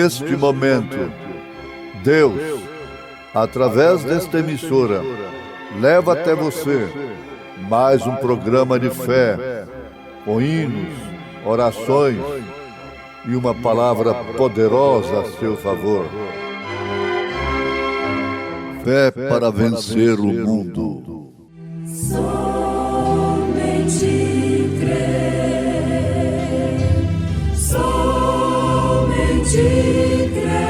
Neste momento, Deus, através desta emissora, leva até você mais um programa de fé, com hinos, orações e uma palavra poderosa a seu favor. Fé para vencer o mundo. Somente crer, somente crer,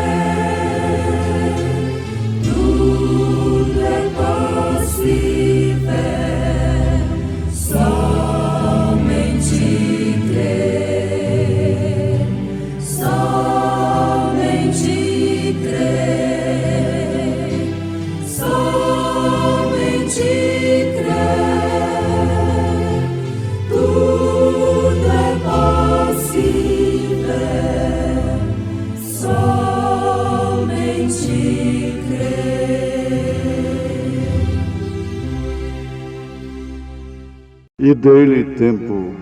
tudo é possível, somente crer, somente crer, somente crer, tudo é possível, somente crer. E dei-lhe tempo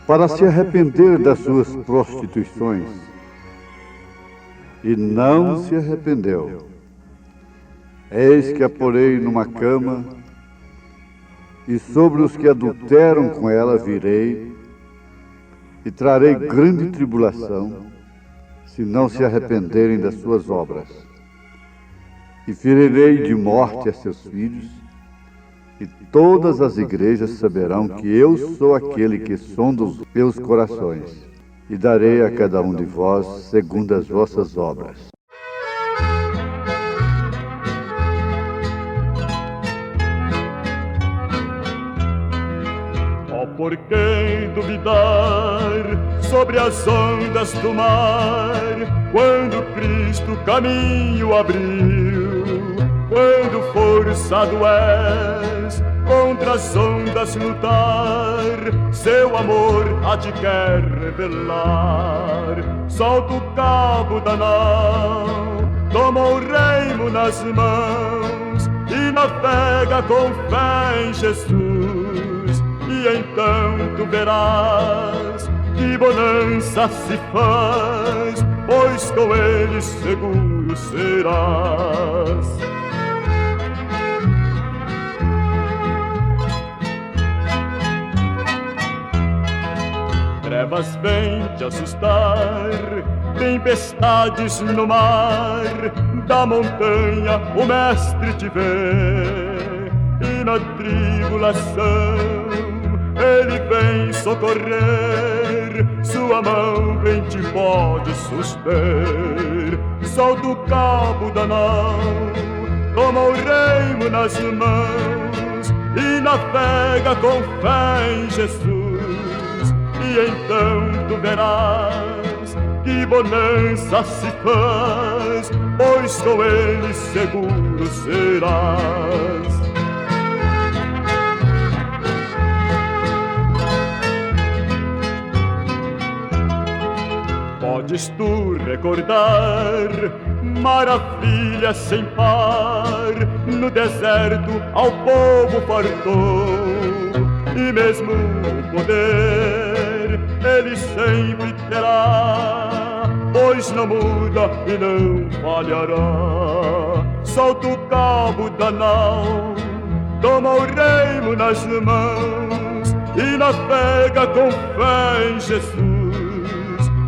para se arrepender das suas prostituições, e não se arrependeu. Eis que a porei numa cama, e sobre os que adulteram com ela virei, e trarei grande tribulação, se não se arrependerem das suas obras. E ferirei de morte a seus filhos, e todas as igrejas saberão que eu sou aquele que sonda os meus corações, e darei a cada um de vós segundo as vossas obras. Oh, por quem duvidar sobre as ondas do mar, quando Cristo caminho abriu, quando forçado és contra as ondas lutar, seu amor a te quer revelar. Solta o cabo da nau, toma o remo nas mãos e navega com fé em Jesus. E então tu verás que bonança se faz, pois com ele seguro serás. Trevas vêm te assustar, tempestades no mar, da montanha o mestre te vê, e na tribulação ele vem socorrer, sua mão em ti pode suster. Solta o cabo da nau, toma o remo nas mãos e navega com fé em Jesus. E então tu verás que bonança se faz, pois com ele seguro serás. Podes tu recordar maravilhas sem par, no deserto ao povo fartou, e mesmo o poder ele sempre terá, pois não muda e não falhará. Solta o cabo da nau, toma o remo nas mãos e navega com fé em Jesus.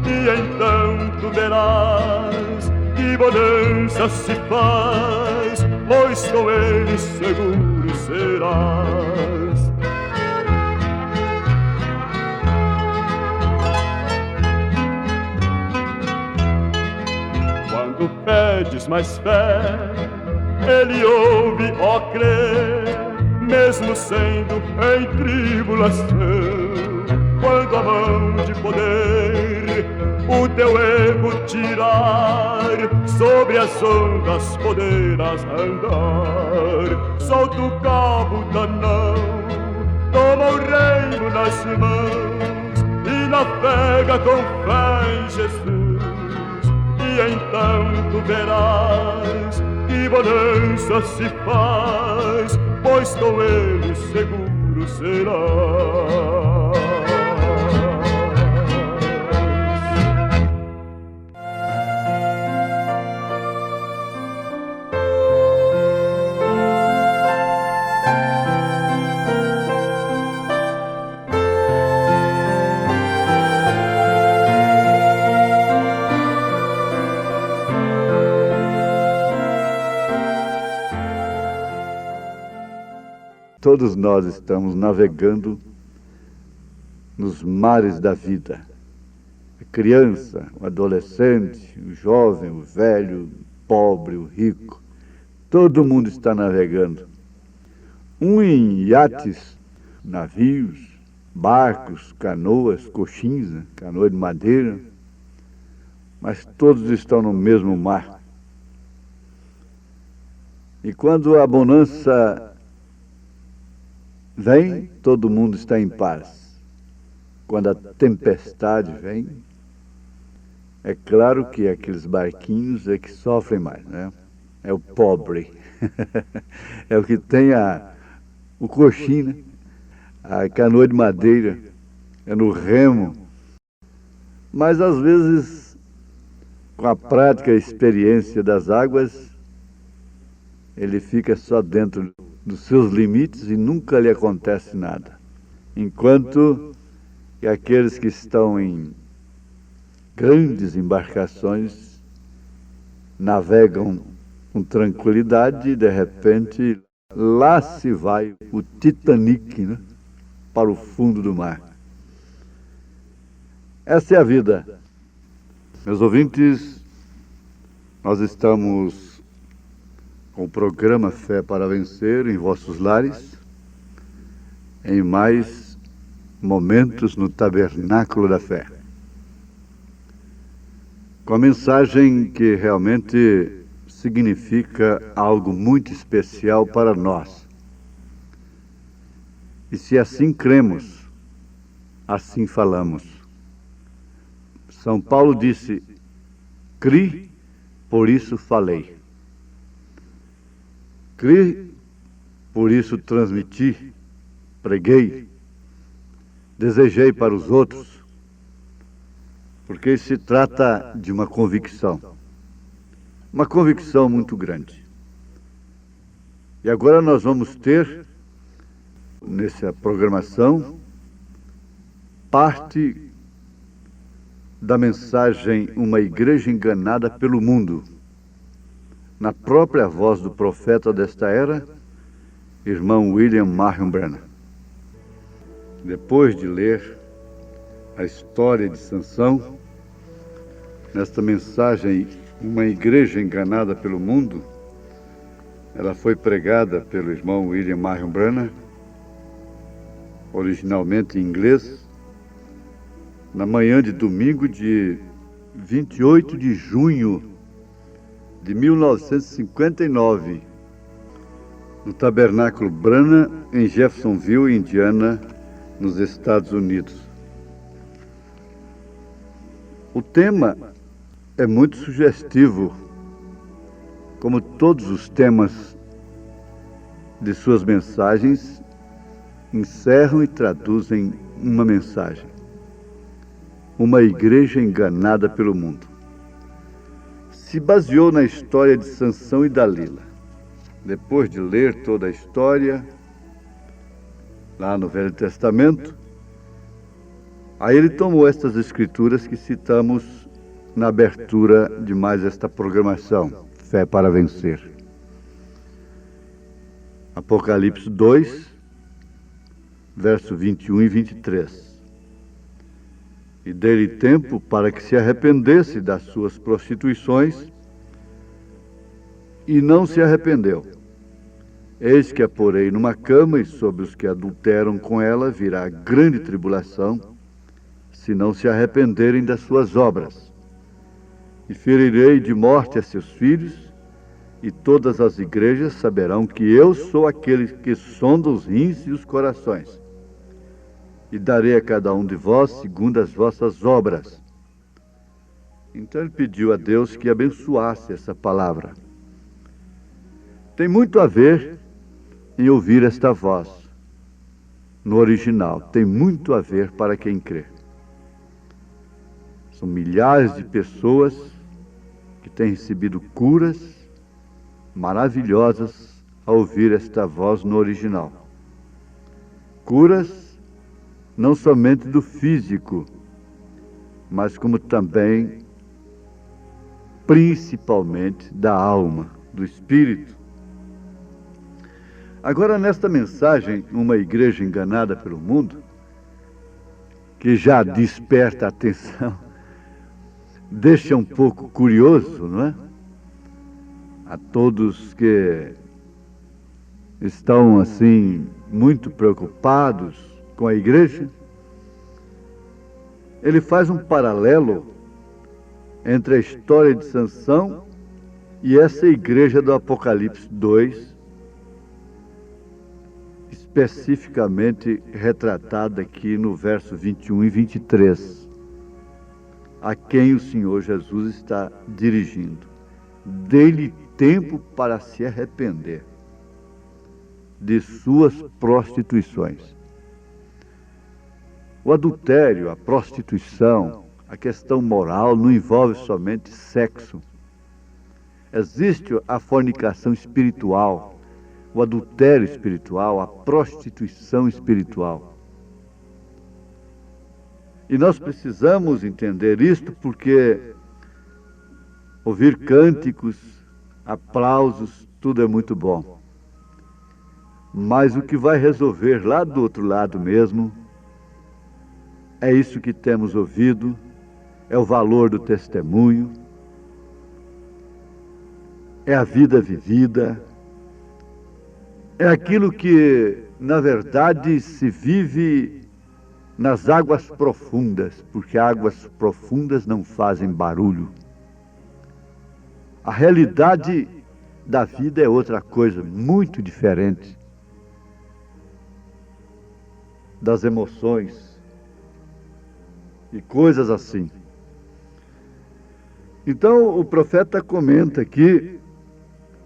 E então tu verás que bonança se faz, pois com ele seguro serás. Quando pedes mais fé, ele ouve, ó crer, mesmo sendo em tribulação. Quando a mão de poder o teu erro tirar, sobre as ondas poderás andar. Solta o cabo da nau, toma o remo nas mãos e navega com fé em Jesus. E então tu verás que bonança se faz, pois com ele seguro serás. Todos nós estamos navegando nos mares da vida. A criança, o adolescente, o jovem, o velho, o pobre, o rico. Todo mundo está navegando. Um em iates, navios, barcos, canoas, coxins, né? Canoa de madeira. Mas todos estão no mesmo mar. E quando a bonança vem, todo mundo está em paz. Quando a tempestade vem, é claro que aqueles barquinhos é que sofrem mais, né? É o pobre. É o que tem o coxim, né? A canoa de madeira, é no remo. Mas às vezes, com a prática e a experiência das águas, ele fica só dentro dos seus limites e nunca lhe acontece nada. Enquanto que aqueles que estão em grandes embarcações navegam com tranquilidade e, de repente, lá se vai o Titanic, né, para o fundo do mar. Essa é a vida. Meus ouvintes, nós estamos com o programa Fé para Vencer em vossos lares, em mais momentos no Tabernáculo da Fé. Com a mensagem que realmente significa algo muito especial para nós. E se assim cremos, assim falamos. São Paulo disse: cri, por isso falei. Cri, por isso transmiti, preguei, desejei para os outros, porque se trata de uma convicção muito grande. E agora nós vamos ter, nessa programação, parte da mensagem Uma Igreja Enganada pelo Mundo, na própria voz do profeta desta era, irmão William Marion Branham. Depois de ler a história de Sansão, nesta mensagem Uma Igreja Enganada pelo Mundo, ela foi pregada pelo irmão William Marion Branham, originalmente em inglês, na manhã de domingo de 28 de junho de 1959, no Tabernáculo Branham, em Jeffersonville, Indiana, nos Estados Unidos. O tema é muito sugestivo, como todos os temas de suas mensagens encerram e traduzem uma mensagem. Uma igreja enganada pelo mundo. Se baseou na história de Sansão e Dalila. Depois de ler toda a história, lá no Velho Testamento, aí ele tomou estas escrituras que citamos na abertura de mais esta programação, Fé para Vencer. Apocalipse 2, verso 21 e 23. E dei-lhe tempo para que se arrependesse das suas prostituições, e não se arrependeu. Eis que a porei numa cama, e sobre os que adulteram com ela virá grande tribulação, se não se arrependerem das suas obras. E ferirei de morte a seus filhos, e todas as igrejas saberão que eu sou aquele que sonda os rins e os corações. E darei a cada um de vós segundo as vossas obras. Então ele pediu a Deus que abençoasse essa palavra. Tem muito a ver em ouvir esta voz. No original, tem muito a ver para quem crê. São milhares de pessoas que têm recebido curas maravilhosas ao ouvir esta voz no original. Curas não somente do físico, mas como também, principalmente, da alma, do espírito. Agora, nesta mensagem, uma igreja enganada pelo mundo, que já desperta a atenção, deixa um pouco curioso, não é? A todos que estão, assim, muito preocupados com a igreja. Ele faz um paralelo entre a história de Sansão e essa igreja do Apocalipse 2, especificamente retratada aqui no verso 21 e 23, a quem o Senhor Jesus está dirigindo. Dê-lhe tempo para se arrepender de suas prostituições. O adultério, a prostituição, a questão moral não envolve somente sexo. Existe a fornicação espiritual, o adultério espiritual, a prostituição espiritual. E nós precisamos entender isto porque ouvir cânticos, aplausos, tudo é muito bom. Mas o que vai resolver lá do outro lado mesmo é isso que temos ouvido, é o valor do testemunho, é a vida vivida, é aquilo que, na verdade, se vive nas águas profundas, porque águas profundas não fazem barulho. A realidade da vida é outra coisa, muito diferente das emoções e coisas assim. Então o profeta comenta aqui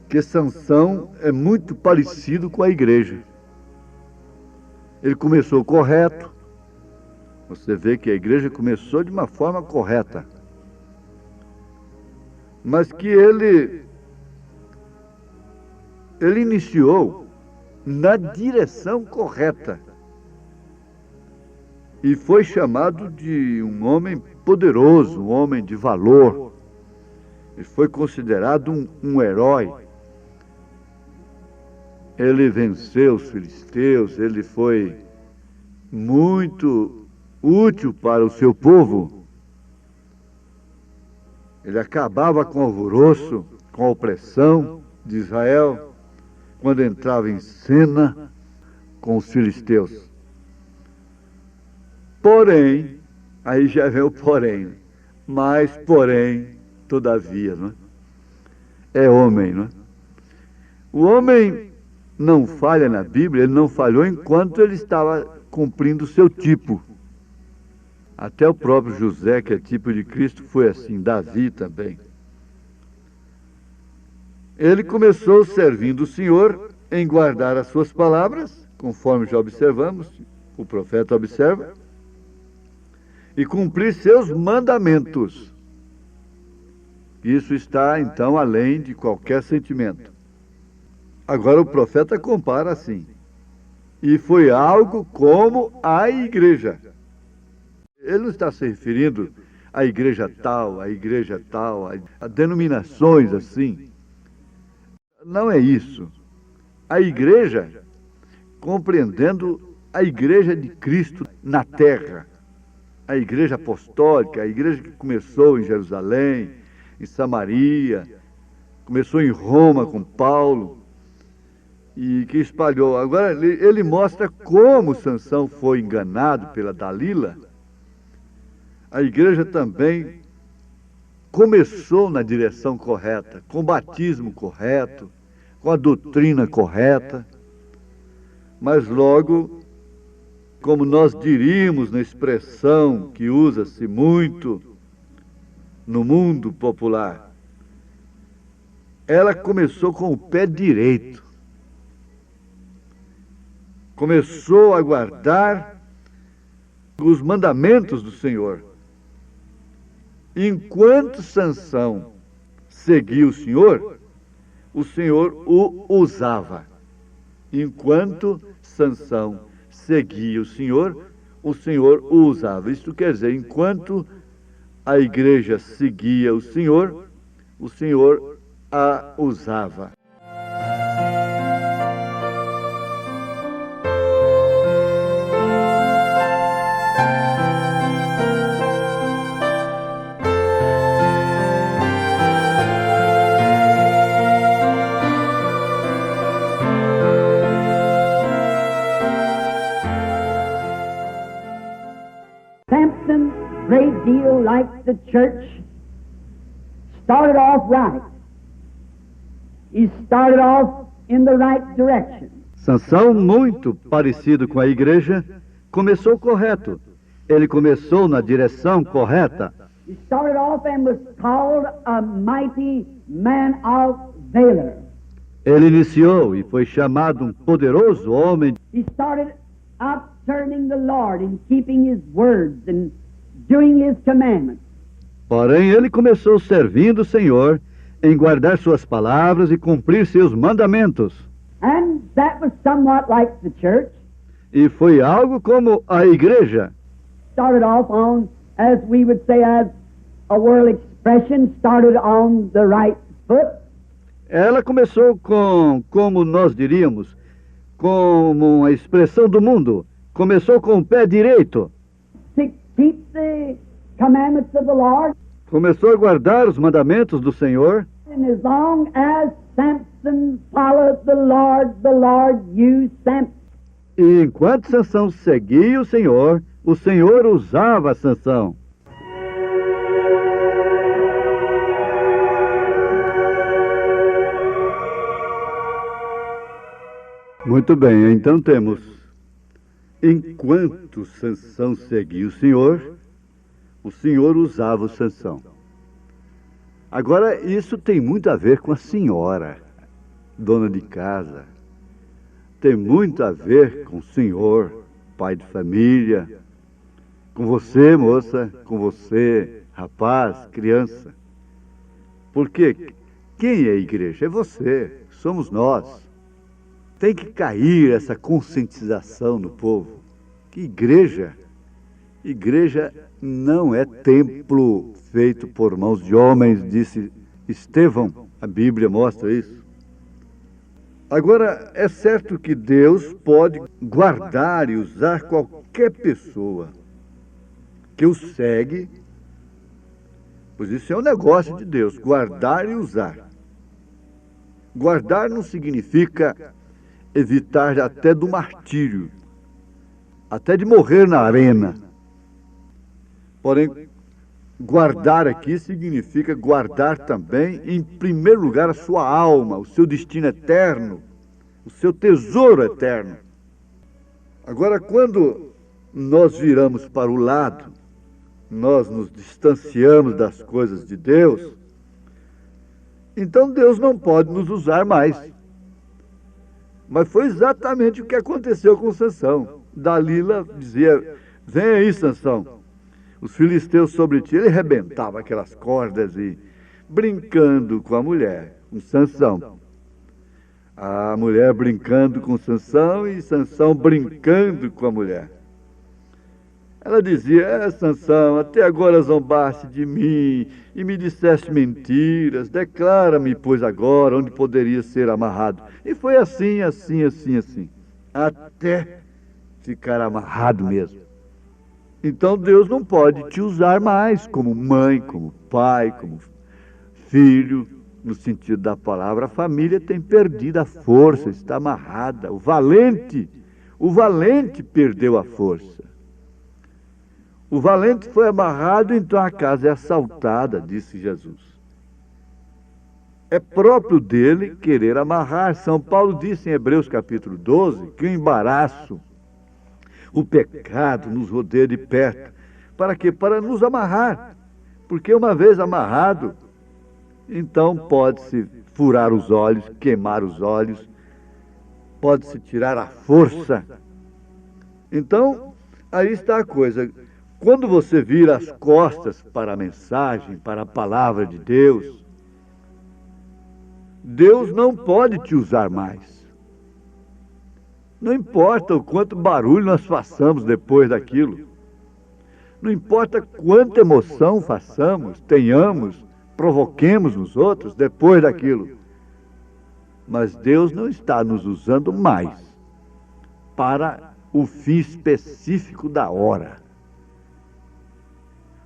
que Sansão é muito parecido com a igreja. Ele começou correto. Você vê que a igreja começou de uma forma correta, mas que ele iniciou na direção correta e foi chamado de um homem poderoso, um homem de valor. Ele foi considerado um herói. Ele venceu os filisteus, ele foi muito útil para o seu povo. Ele acabava com o alvoroço, com a opressão de Israel, quando entrava em cena com os filisteus. Porém, aí já vem o porém, mas porém, todavia, não é? É homem, não é? O homem não falha na Bíblia, ele não falhou enquanto ele estava cumprindo o seu tipo. Até o próprio José, que é tipo de Cristo, foi assim, Davi também. Ele começou servindo o Senhor em guardar as suas palavras, conforme já observamos, o profeta observa, e cumprir seus mandamentos. Isso está, então, além de qualquer sentimento. Agora o profeta compara assim, e foi algo como a igreja. Ele não está se referindo à igreja tal, a denominações assim. Não é isso. A igreja, compreendendo a igreja de Cristo na terra, a igreja apostólica, a igreja que começou em Jerusalém, em Samaria, começou em Roma com Paulo, e que espalhou. Agora ele mostra como Sansão foi enganado pela Dalila. A igreja também começou na direção correta, com o batismo correto, com a doutrina correta, mas logo, como nós diríamos na expressão que usa-se muito no mundo popular, ela começou com o pé direito. Começou a guardar os mandamentos do Senhor. Enquanto Sansão seguia o Senhor o usava. Enquanto Sansão seguia o Senhor o usava. Isso quer dizer, enquanto a igreja seguia o Senhor a usava. great deal like the church, started off right. He started off in the right direction. Sansão, muito parecido com a igreja, começou correto. Ele começou na direção correta. He started off and was called a mighty man of valor. Ele iniciou e foi chamado um poderoso homem. He started out serving the Lord and keeping His words and doing His commandments. Porém, ele começou servindo o Senhor em guardar suas palavras e cumprir seus mandamentos. And that was somewhat like the church. E foi algo como a igreja. Started off on, as we would say, as a world expression, started on the right foot. Ela começou como nós diríamos, como uma expressão do mundo. Começou com o pé direito. To keep the commandments of the Lord. Começou a guardar os mandamentos do Senhor. And as long as Samson followed the Lord used Samson. E enquanto Sansão seguia o Senhor usava Sansão. Muito bem, então temos: enquanto Sansão seguia o Senhor usava o Sansão. Agora, isso tem muito a ver com a senhora, dona de casa. Tem muito a ver com o senhor, pai de família, com você, moça, com você, rapaz, criança. Porque quem é a igreja? É você, somos nós. Tem que cair essa conscientização no povo. Que igreja não é templo feito por mãos de homens, disse Estevão. A Bíblia mostra isso. Agora, é certo que Deus pode guardar e usar qualquer pessoa que o segue, pois isso é um negócio de Deus, guardar e usar. Guardar não significa evitar até do martírio, até de morrer na arena. Porém, guardar aqui significa guardar também, em primeiro lugar, a sua alma, o seu destino eterno, o seu tesouro eterno. Agora, quando nós viramos para o lado, nós nos distanciamos das coisas de Deus, então Deus não pode nos usar mais. Mas foi exatamente o que aconteceu com Sansão. Dalila dizia: vem aí, Sansão, os filisteus sobre ti. Ele arrebentava aquelas cordas e brincando com a mulher, com Sansão. A mulher brincando com Sansão e Sansão brincando com a mulher. Ela dizia: Sansão, até agora zombaste de mim e me disseste mentiras. Declara-me, pois, agora onde poderia ser amarrado. E foi assim, até ficar amarrado mesmo. Então Deus não pode te usar mais como mãe, como pai, como filho, no sentido da palavra. A família tem perdido a força, está amarrada. O valente perdeu a força. O valente foi amarrado, então a casa é assaltada, disse Jesus. É próprio dele querer amarrar. São Paulo disse em Hebreus capítulo 12 que o embaraço, o pecado nos rodeia de perto. Para quê? Para nos amarrar. Porque uma vez amarrado, então pode-se furar os olhos, queimar os olhos, pode-se tirar a força. Então, aí está a coisa. Quando você vira as costas para a mensagem, para a palavra de Deus, Deus não pode te usar mais. Não importa o quanto barulho nós façamos depois daquilo. Não importa quanta emoção façamos, tenhamos, provoquemos nos outros depois daquilo. Mas Deus não está nos usando mais para o fim específico da hora.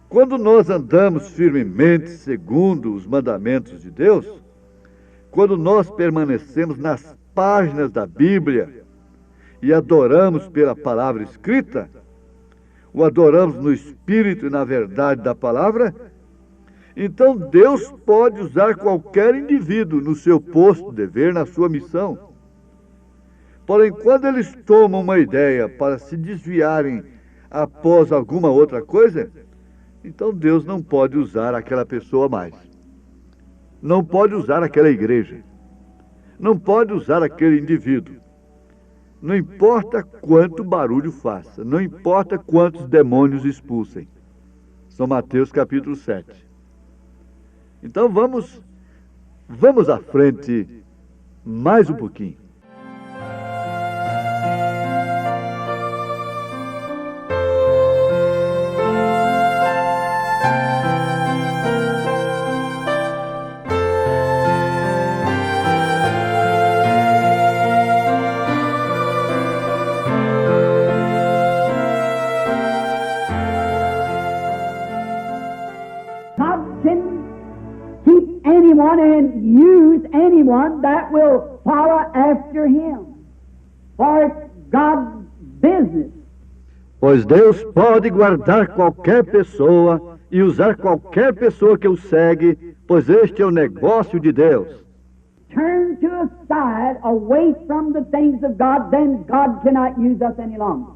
Quando nós andamos firmemente segundo os mandamentos de Deus, quando nós permanecemos nas páginas da Bíblia e adoramos pela palavra escrita, o adoramos no Espírito e na verdade da palavra, então Deus pode usar qualquer indivíduo no seu posto de dever, na sua missão. Porém, quando eles tomam uma ideia para se desviarem após alguma outra coisa, então Deus não pode usar aquela pessoa mais. Não pode usar aquela igreja. Não pode usar aquele indivíduo. Não importa quanto barulho faça, não importa quantos demônios expulsem. São Mateus capítulo 7. Então vamos à frente mais um pouquinho. And use anyone that will follow after him. For it's God's business. Pois Deus pode guardar qualquer pessoa e usar qualquer pessoa que o segue, pois este é o negócio de Deus. Turn to a side away from the things of God, then God cannot use us any longer.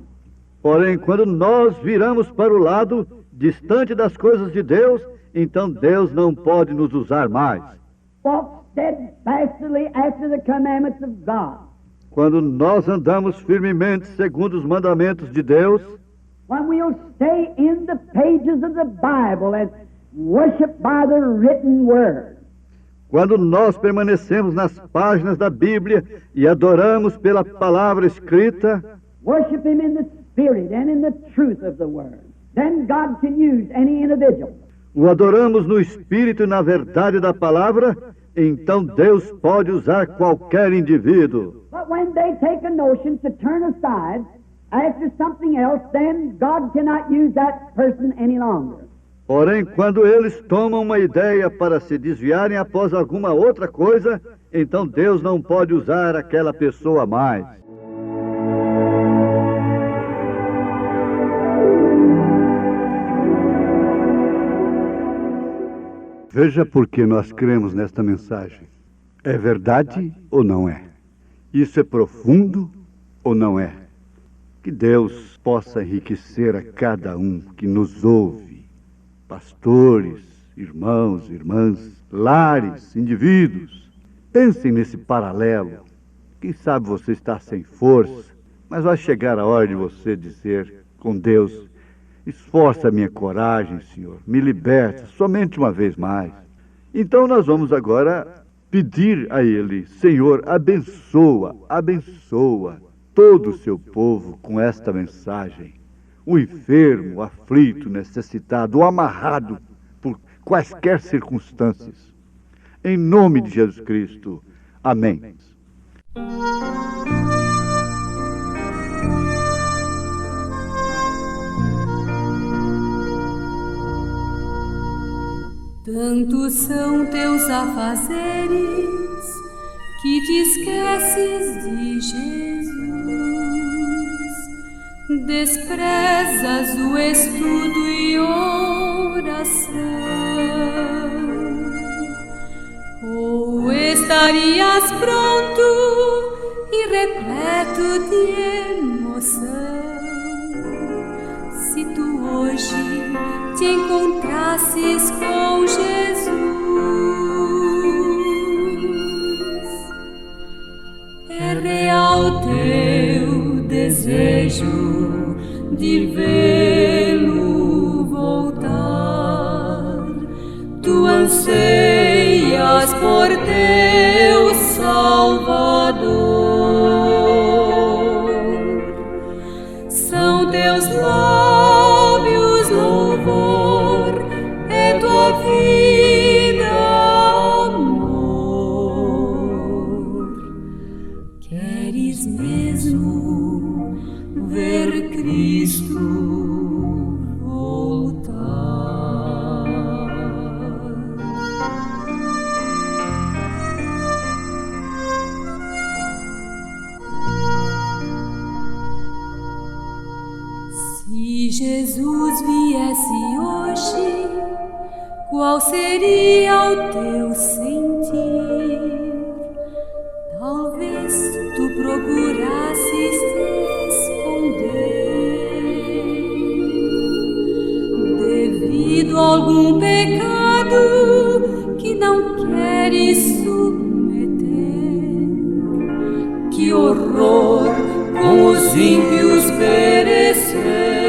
Porém, quando nós viramos para o lado distante das coisas de Deus, então Deus não pode nos usar mais. Walk steadfastly after the commandments of God. Quando nós andamos firmemente segundo os mandamentos de Deus, when we'll stay in the pages of the Bible and worship by the written word. Quando nós permanecemos nas páginas da Bíblia e adoramos pela palavra escrita, worship Him in the Spirit and in the truth of the word, then God can use any individual. O adoramos no Espírito e na verdade da palavra, então Deus pode usar qualquer indivíduo. But when they take a notion to turn aside after something else, then God cannot use that person any longer. Porém, quando eles tomam uma ideia para se desviarem após alguma outra coisa, então Deus não pode usar aquela pessoa mais. Veja por que nós cremos nesta mensagem. É verdade ou não é? Isso é profundo ou não é? Que Deus possa enriquecer a cada um que nos ouve, pastores, irmãos, irmãs, lares, indivíduos. Pensem nesse paralelo. Quem sabe você está sem força, mas vai chegar a hora de você dizer com Deus: esforça a minha coragem, Senhor, me liberta somente uma vez mais. Então nós vamos agora pedir a Ele: Senhor, abençoa, abençoa todo o seu povo com esta mensagem. O enfermo, o aflito, necessitado, o amarrado por quaisquer circunstâncias. Em nome de Jesus Cristo. Amém. Tantos são teus afazeres que te esqueces de Jesus. Desprezas o estudo e oração. Ou estarias pronto e repleto de emoção se tu hoje te encontrasses com Jesus. É real teu desejo de vê-lo voltar. Tu anseias por teu Salvador. São teus lábios louvor, é tua vida amor. Queres mesmo ver Cristo voltar? Se Jesus viesse hoje, qual seria o teu sentir? Talvez tu procurasses te esconder devido a algum pecado que não queres submeter. Que horror com os ímpios perecer.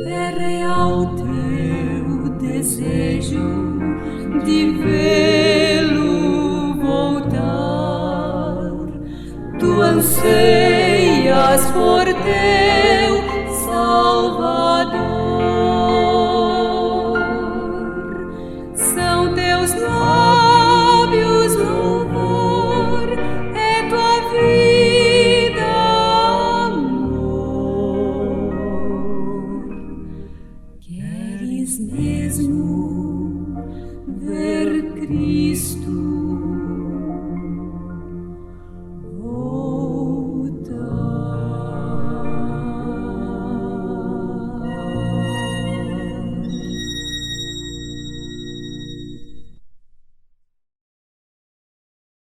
É real teu desejo de vê-lo voltar. Tu anseias por ter